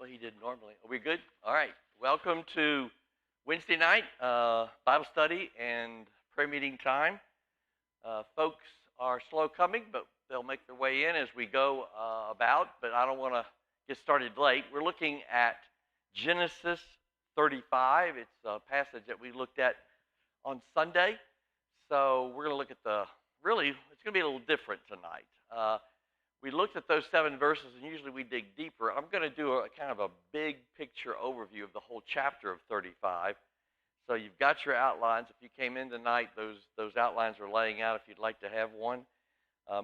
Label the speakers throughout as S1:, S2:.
S1: what he did normally. Are we good? All right. Welcome to Wednesday night Bible study and prayer meeting time. Folks are slow coming, but they'll make their way in as we go about. But I don't want to get started late. We're looking at Genesis 35. It's a passage that we looked at on Sunday. So we're going to look at it's going to be a little different tonight. We looked at those 7 verses, and usually we dig deeper. I'm going to do a kind of a big picture overview of the whole chapter of 35. So you've got your outlines. If you came in tonight, those outlines are laying out. If you'd like to have one,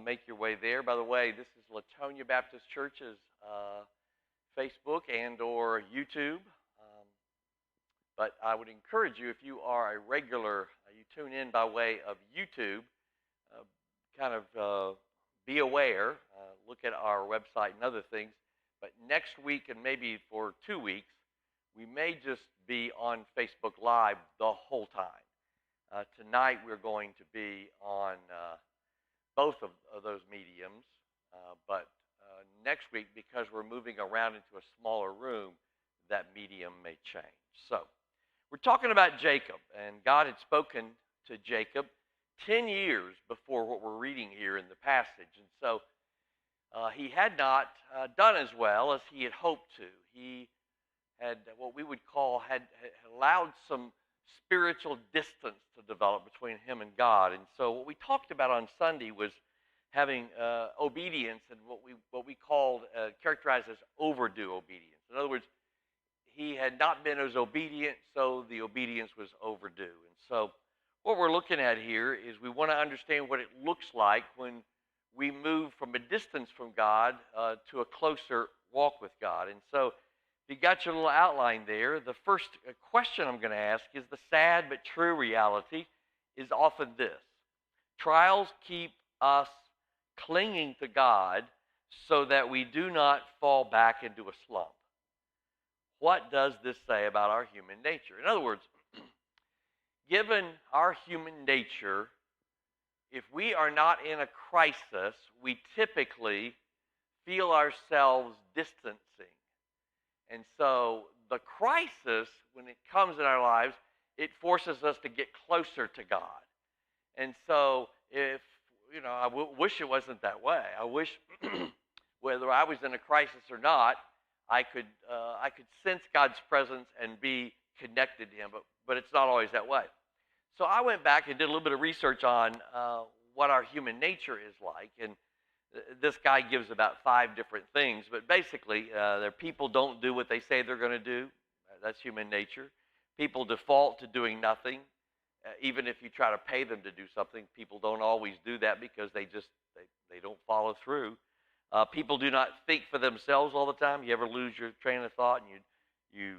S1: make your way there. By the way, this is Latonia Baptist Church's Facebook and or YouTube. But I would encourage you, if you are a regular, you tune in by way of YouTube, be aware, look at our website and other things. But next week and maybe for 2 weeks, we may just be on Facebook Live the whole time. Tonight we're going to be on both of those mediums, but next week, because we're moving around into a smaller room, that medium may change. So we're talking about Jacob, and God had spoken to Jacob 10 years before what we're reading here in the passage. And so he had not done as well as he had hoped to. He had what we would call had allowed some spiritual distance to develop between him and God. And so what we talked about on Sunday was having obedience and what we called characterized as overdue obedience. In other words, he had not been as obedient, so the obedience was overdue. And so what we're looking at here is we want to understand what it looks like when we move from a distance from God to a closer walk with God. And so if you got your little outline there, the first question I'm going to ask is the sad but true reality is often this. Trials keep us clinging to God so that we do not fall back into a slump. What does this say about our human nature? In other words, given our human nature, if we are not in a crisis, we typically feel ourselves distancing. And so the crisis, when it comes in our lives, it forces us to get closer to God. And so I wish it wasn't that way. I wish whether I was in a crisis or not, I could sense God's presence and be connected to Him, but it's not always that way. So I went back and did a little bit of research on what our human nature is like, and this guy gives about 5 different things, but basically, people don't do what they say they're going to do. That's human nature. People default to doing nothing, even if you try to pay them to do something. People don't always do that because they don't follow through. People do not think for themselves all the time. You ever lose your train of thought and you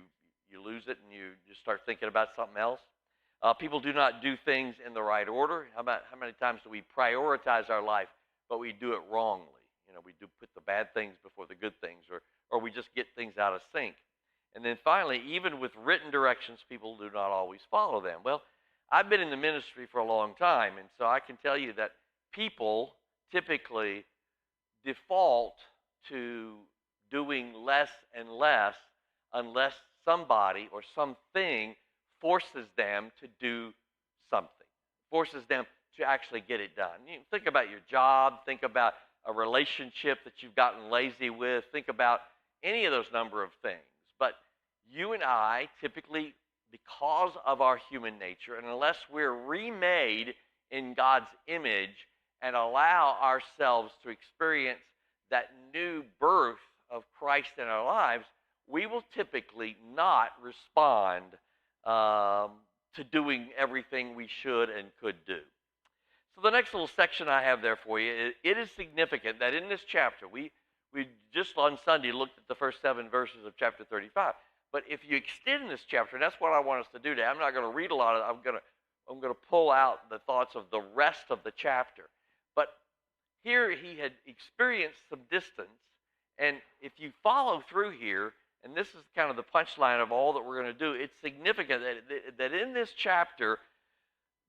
S1: lose it and you just start thinking about something else? People do not do things in the right order. How many times do we prioritize our life, but we do it wrongly? We do put the bad things before the good things, or we just get things out of sync. And then finally, even with written directions, people do not always follow them. Well, I've been in the ministry for a long time, and so I can tell you that people typically default to doing less and less unless somebody or something forces them to do something, forces them to actually get it done. You think about your job, think about a relationship that you've gotten lazy with, think about any of those number of things. But you and I typically, because of our human nature, and unless we're remade in God's image and allow ourselves to experience that new birth of Christ in our lives, we will typically not respond to doing everything we should and could do. So the next little section I have there for you, it is significant that in this chapter, we just on Sunday looked at the first 7 verses of chapter 35. But if you extend this chapter, and that's what I want us to do today. I'm not going to read a lot of it. I'm going to pull out the thoughts of the rest of the chapter. But here he had experienced some distance, and if you follow through here, and this is kind of the punchline of all that we're going to do, it's significant that in this chapter,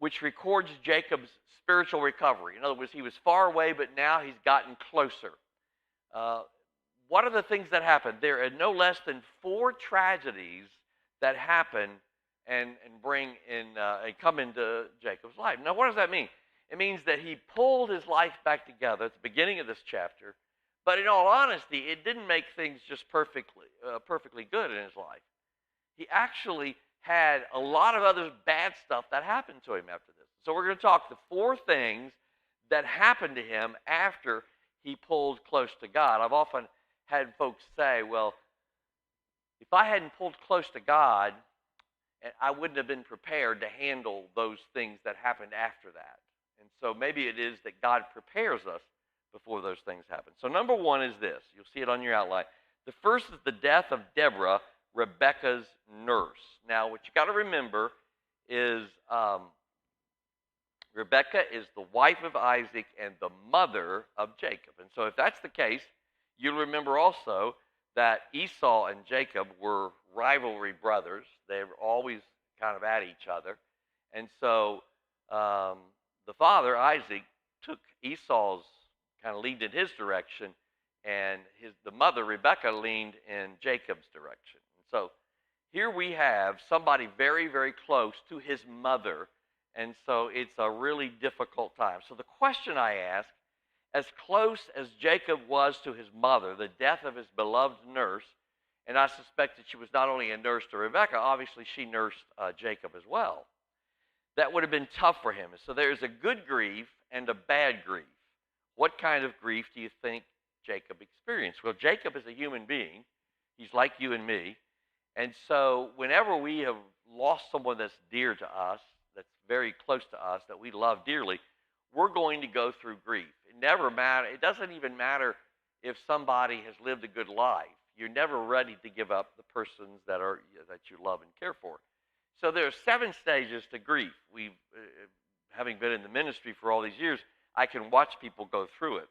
S1: which records Jacob's spiritual recovery. In other words, he was far away, but now he's gotten closer. what are the things that happen? There are no less than 4 tragedies that happen and come into Jacob's life. Now, what does that mean? It means that he pulled his life back together at the beginning of this chapter, but in all honesty, it didn't make things just perfectly good in his life. He actually had a lot of other bad stuff that happened to him after this. So we're going to talk the 4 things that happened to him after he pulled close to God. I've often had folks say, well, if I hadn't pulled close to God, I wouldn't have been prepared to handle those things that happened after that. And so maybe it is that God prepares us before those things happen. So number 1 is this. You'll see it on your outline. The first is the death of Deborah, Rebekah's nurse. Now, what you got to remember is Rebekah is the wife of Isaac and the mother of Jacob. And so if that's the case, you'll remember also that Esau and Jacob were rivalry brothers. They were always kind of at each other. And so the father, Isaac, took Esau's kind of leaned in his direction, and the mother, Rebekah, leaned in Jacob's direction. And so here we have somebody very, very close to his mother, and so it's a really difficult time. So the question I ask, as close as Jacob was to his mother, the death of his beloved nurse, and I suspect that she was not only a nurse to Rebekah, obviously she nursed Jacob as well. That would have been tough for him. So there's a good grief and a bad grief. What kind of grief do you think Jacob experienced? Well, Jacob is a human being. He's like you and me. And so whenever we have lost someone that's dear to us, that's very close to us, that we love dearly, we're going to go through grief. It doesn't even matter if somebody has lived a good life. You're never ready to give up the persons that you love and care for. So there are 7 stages to grief. Having been in the ministry for all these years, I can watch people go through it.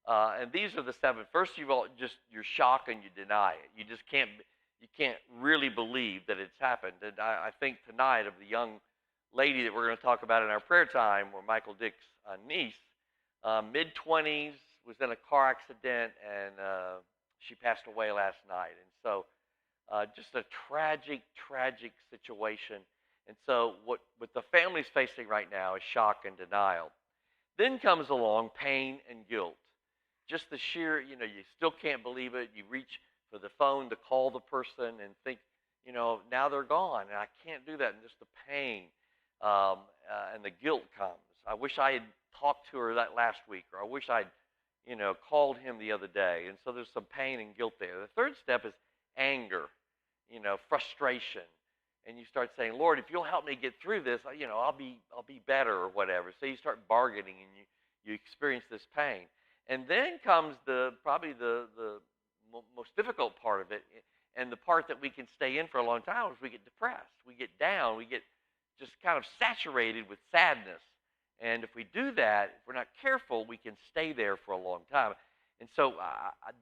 S1: And these are the 7. First of all, you're shocked and you deny it. You just can't really believe that it's happened. And I think tonight of the young lady that we're going to talk about in our prayer time, or Michael Dick's niece, mid-20s, was in a car accident, and she passed away last night. And so just a tragic, tragic situation. And so what the family's facing right now is shock and denial. Then comes along pain and guilt. Just the sheer, you still can't believe it. You reach for the phone to call the person and think, now they're gone, and I can't do that. And just the pain and the guilt comes. I wish I had talked to her that last week, or I wish I'd, called him the other day. And so there's some pain and guilt there. The third step is anger, frustration. And you start saying, Lord, if you'll help me get through this, I'll be better or whatever. So you start bargaining and you experience this pain. And then comes probably the most difficult part of it, and the part that we can stay in for a long time is we get depressed. We get down. We get just kind of saturated with sadness. And if we do that, if we're not careful, we can stay there for a long time. And so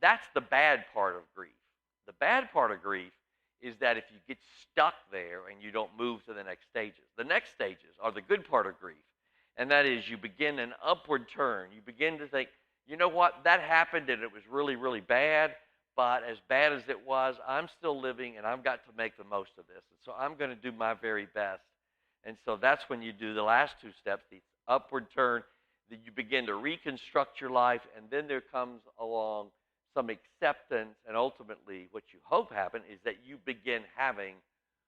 S1: that's the bad part of grief. The bad part of grief is that if you get stuck there and you don't move to the next stages. The next stages are the good part of grief, and that is you begin an upward turn. You begin to think, you know what, that happened and it was really, really bad, but as bad as it was, I'm still living and I've got to make the most of this. And so I'm going to do my very best. And so that's when you do the last 2 steps, the upward turn, that you begin to reconstruct your life, and then there comes along some acceptance, and ultimately what you hope happen is that you begin having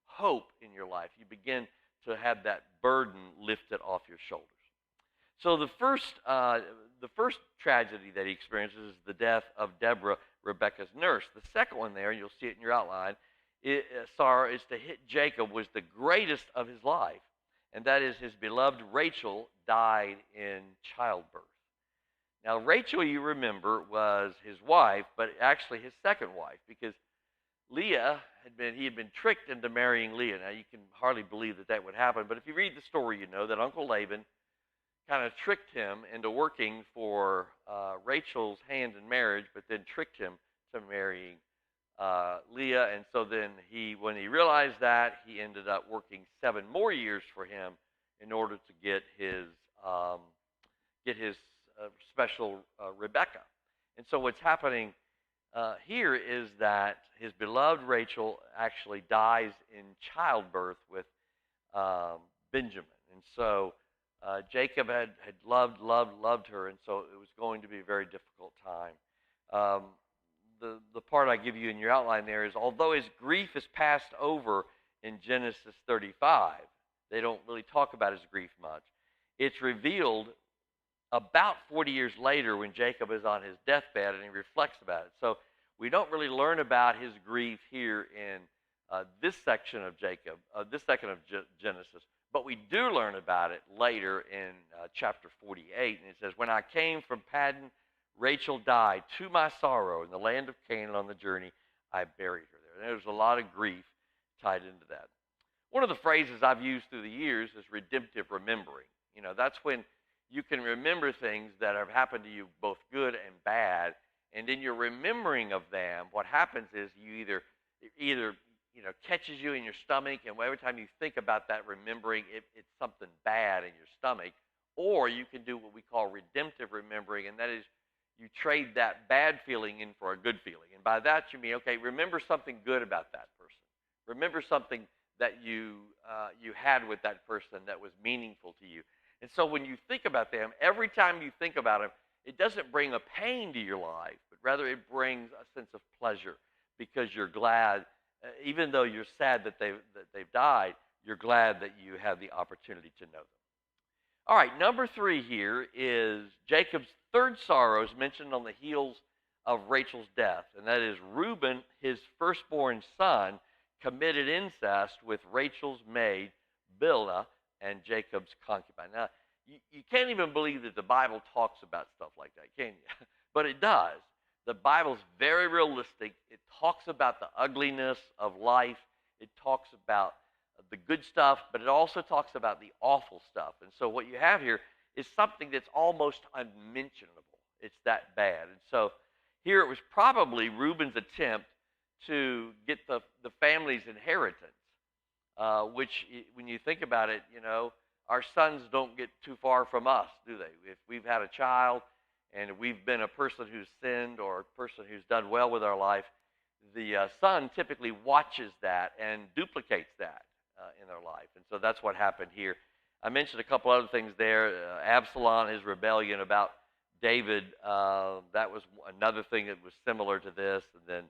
S1: hope in your life. You begin to have that burden lifted off your shoulders. So the first tragedy that he experiences is the death of Deborah, Rebekah's nurse. The second one there, and you'll see it in your outline, sorrow is to hit Jacob was the greatest of his life, and that is his beloved Rachel died in childbirth. Now, Rachel, you remember, was his wife, but actually his second wife, because he had been tricked into marrying Leah. Now, you can hardly believe that would happen, but if you read the story, you know that Uncle Laban kind of tricked him into working for Rachel's hand in marriage, but then tricked him to marrying Leah. And so then when he realized that, he ended up working 7 more years for him in order to get his special Rebekah. And so what's happening here is that his beloved Rachel actually dies in childbirth with um, Benjamin. And so Jacob had loved her, and so it was going to be a very difficult time. Um, the part I give you in your outline there is, although his grief is passed over in Genesis 35, they don't really talk about his grief much. It's revealed about 40 years later when Jacob is on his deathbed and he reflects about it. So we don't really learn about his grief here in this section of Genesis, but we do learn about it later in chapter 48. And it says, "When I came from Paddan, Rachel died to my sorrow in the land of Canaan on the journey. I buried her there." And there's a lot of grief tied into that. One of the phrases I've used through the years is redemptive remembering. That's when you can remember things that have happened to you, both good and bad, and in your remembering of them, what happens is either catches you in your stomach, and every time you think about that remembering, it's something bad in your stomach, or you can do what we call redemptive remembering, and that is you trade that bad feeling in for a good feeling. And by that you mean, okay, remember something good about that person. Remember something that you had with that person that was meaningful to you. And so when you think about them, every time you think about them, it doesn't bring a pain to your life, but rather it brings a sense of pleasure because you're glad, even though you're sad that they've died, you're glad that you have the opportunity to know them. All right, number 3 here is Jacob's third sorrow is mentioned on the heels of Rachel's death, and that is Reuben, his firstborn son, committed incest with Rachel's maid, Bilhah, and Jacob's concubine. Now, you can't even believe that the Bible talks about stuff like that, can you? But it does. The Bible's very realistic. It talks about the ugliness of life. It talks about the good stuff, but it also talks about the awful stuff. And so what you have here is something that's almost unmentionable. It's that bad. And so here it was probably Reuben's attempt to get the family's inheritance, which, when you think about it, our sons don't get too far from us, do they? If we've had a child and we've been a person who's sinned or a person who's done well with our life, the son typically watches that and duplicates that in their life. And so that's what happened here. I mentioned a couple other things there. Absalom, his rebellion about David, that was another thing that was similar to this. And then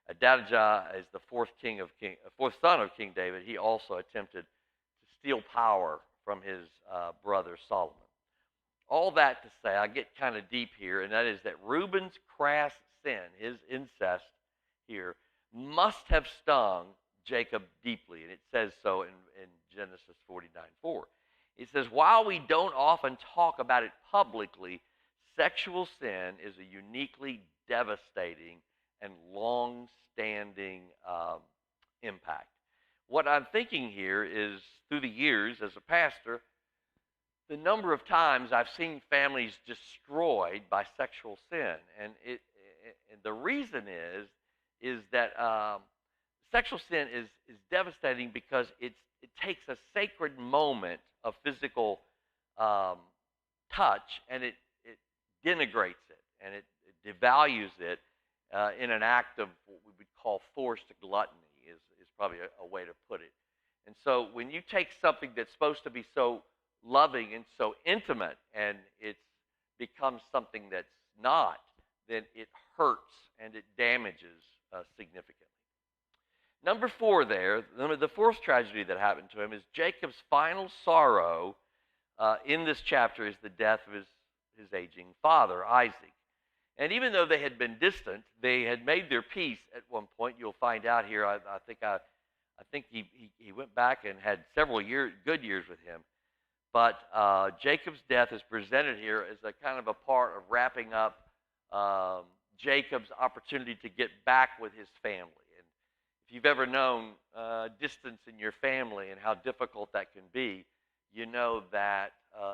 S1: Adonijah is the fourth son of King David. He also attempted to steal power from his brother Solomon. All that to say, I get kind of deep here, and that is that Reuben's crass sin, his incest here, must have stung Jacob deeply, and it says so in Genesis 49:4. It says, while we don't often talk about it publicly, sexual sin is a uniquely devastating and long-standing impact. What I'm thinking here is, through the years as a pastor, the number of times I've seen families destroyed by sexual sin, and the reason is that sexual sin is devastating because it takes a sacred moment of physical touch, and it denigrates it, and it devalues it in an act of what we would call forced gluttony is probably a way to put it. And so when you take something that's supposed to be so loving and so intimate and it becomes something that's not, then it hurts and it damages significantly. Number 4 there, the fourth tragedy that happened to him is Jacob's final sorrow in this chapter is the death of his aging father, Isaac. And even though they had been distant, they had made their peace at one point. You'll find out here, I think he went back and had several good years with him. But Jacob's death is presented here as a kind of a part of wrapping up Jacob's opportunity to get back with his family. And if you've ever known distance in your family and how difficult that can be, you know that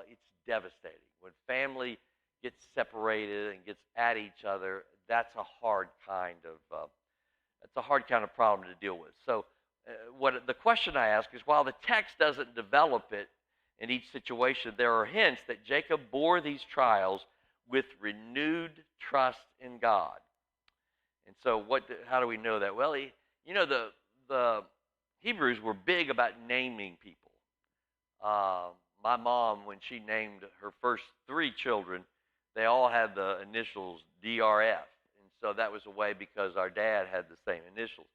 S1: it's devastating. When family gets separated and gets at each other, that's a hard kind of problem to deal with. So the question I ask is, while the text doesn't develop it in each situation, there are hints that Jacob bore these trials with renewed trust in God. And so, how do we know that? Well, the Hebrews were big about naming people. Uh, my mom, when she named her first three children, they all had the initials DRF, and so that was a way because our dad had the same initials.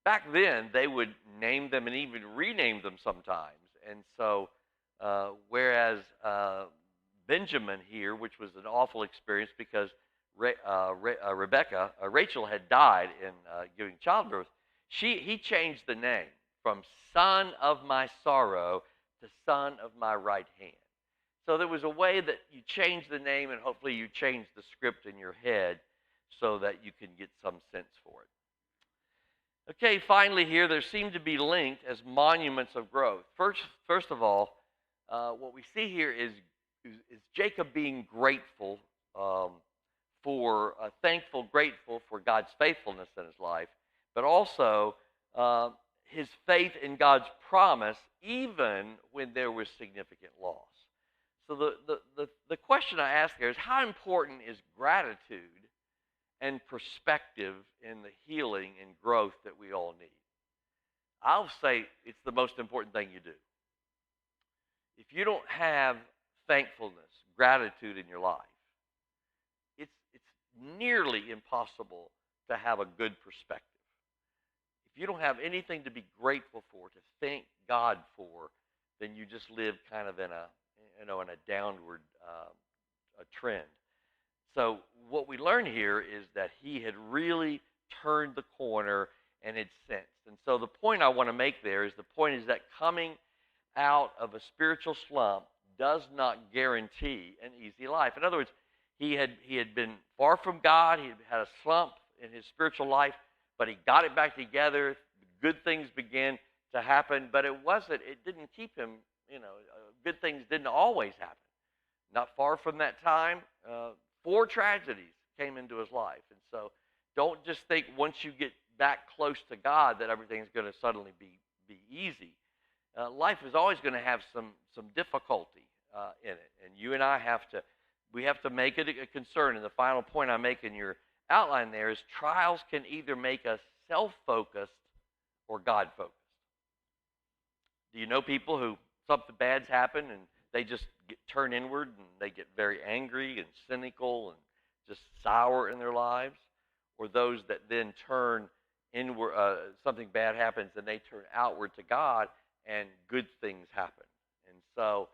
S1: Back then, they would name them and even rename them sometimes. And so, whereas Benjamin here, which was an awful experience because Rachel had died in giving childbirth, he changed the name from son of my sorrow to son of my right hand. So there was a way that you change the name, and hopefully you change the script in your head so that you can get some sense for it. Okay, finally here, there seem to be linked as monuments of growth. First of all, what we see here is Jacob being grateful thankful, grateful for God's faithfulness in his life, but also his faith in God's promise, even when there was significant loss. So the question I ask here is, how important is gratitude and perspective in the healing and growth that we all need? I'll say it's the most important thing you do. If you don't have thankfulness, gratitude in your life, it's nearly impossible to have a good perspective. If you don't have anything to be grateful for, to thank God for, then you just live kind of in a downward a trend. So what we learn here is that he had really turned the corner and had sensed. And so the point I want to make there is that coming out of a spiritual slump does not guarantee an easy life. In other words, he had been far from God. He had a slump in his spiritual life, but he got it back together. Good things began to happen, but it didn't keep him, good things didn't always happen. Not far from that time, 4 tragedies came into his life. And so don't just think once you get back close to God that everything's going to suddenly be easy. Life is always going to have some difficulty in it. And you and I have to make it a concern. And the final point I make in your outline there is trials can either make us self-focused or God-focused. Do you know people who something bad's happened and they just turn inward and they get very angry and cynical and just sour in their lives? Or those that then turn inward, something bad happens and they turn outward to God and good things happen. And so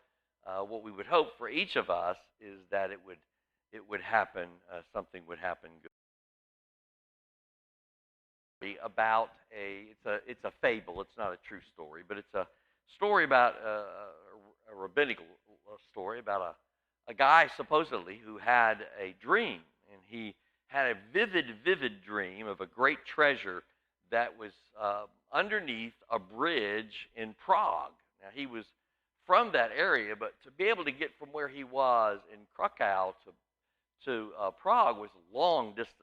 S1: what we would hope for each of us is that it would happen, something would happen good. About it's a fable. It's not a true story, but it's a story about a rabbinical story about a guy supposedly who had a dream, and he had a vivid dream of a great treasure that was underneath a bridge in Prague. Now he was from that area, but to be able to get from where he was in Krakow to Prague was a long distance.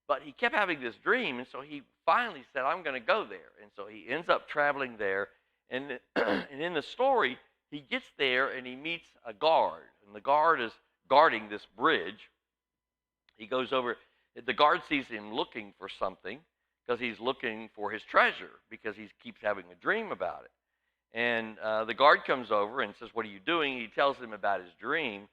S1: But he kept having this dream, and so he finally said, I'm going to go there. And so he ends up traveling there. And, and in the story, he gets there and he meets a guard. And the guard is guarding this bridge. He goes over. The guard sees him looking for something because he's looking for his treasure because he keeps having a dream about it. And the guard comes over and says, what are you doing? He tells him about his dream.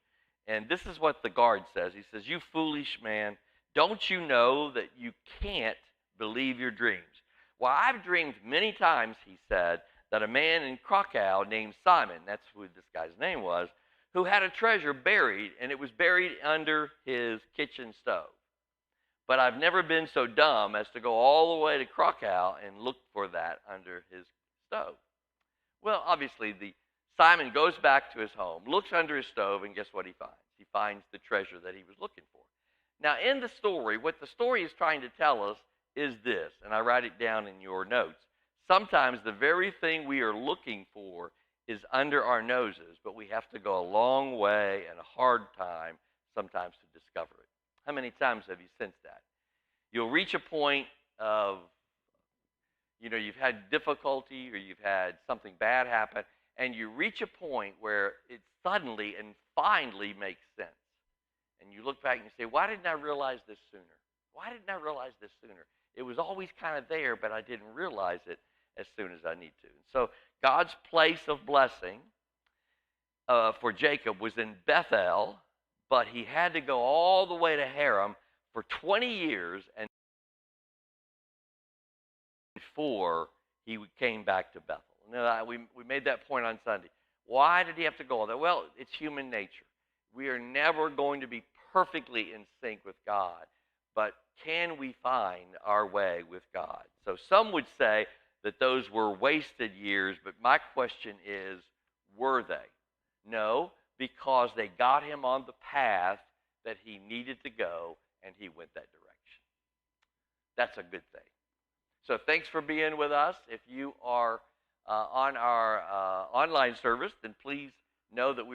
S1: And this is what the guard says. He says, you foolish man. Don't you know that you can't believe your dreams? Well, I've dreamed many times, he said, that a man in Krakow named Simon, that's who this guy's name was, who had a treasure buried, and it was buried under his kitchen stove. But I've never been so dumb as to go all the way to Krakow and look for that under his stove. Well, obviously, Simon goes back to his home, looks under his stove, and guess what he finds? He finds the treasure that he was looking for. Now, in the story, what the story is trying to tell us is this, and I write it down in your notes. Sometimes the very thing we are looking for is under our noses, but we have to go a long way and a hard time sometimes to discover it. How many times have you sensed that? You'll reach a point of, you've had difficulty or you've had something bad happen, and you reach a point where it suddenly and finally makes sense. And you look back and you say, why didn't I realize this sooner? Why didn't I realize this sooner? It was always kind of there, but I didn't realize it as soon as I need to. So God's place of blessing for Jacob was in Bethel, but he had to go all the way to Haram for 20 years and before he came back to Bethel. Now, we made that point on Sunday. Why did he have to go all that? Well, it's human nature. We are never going to be perfectly in sync with God, but can we find our way with God? So some would say that those were wasted years, but my question is, were they? No, because they got him on the path that he needed to go, and he went that direction. That's a good thing. So thanks for being with us. If you are on our online service, then please know that we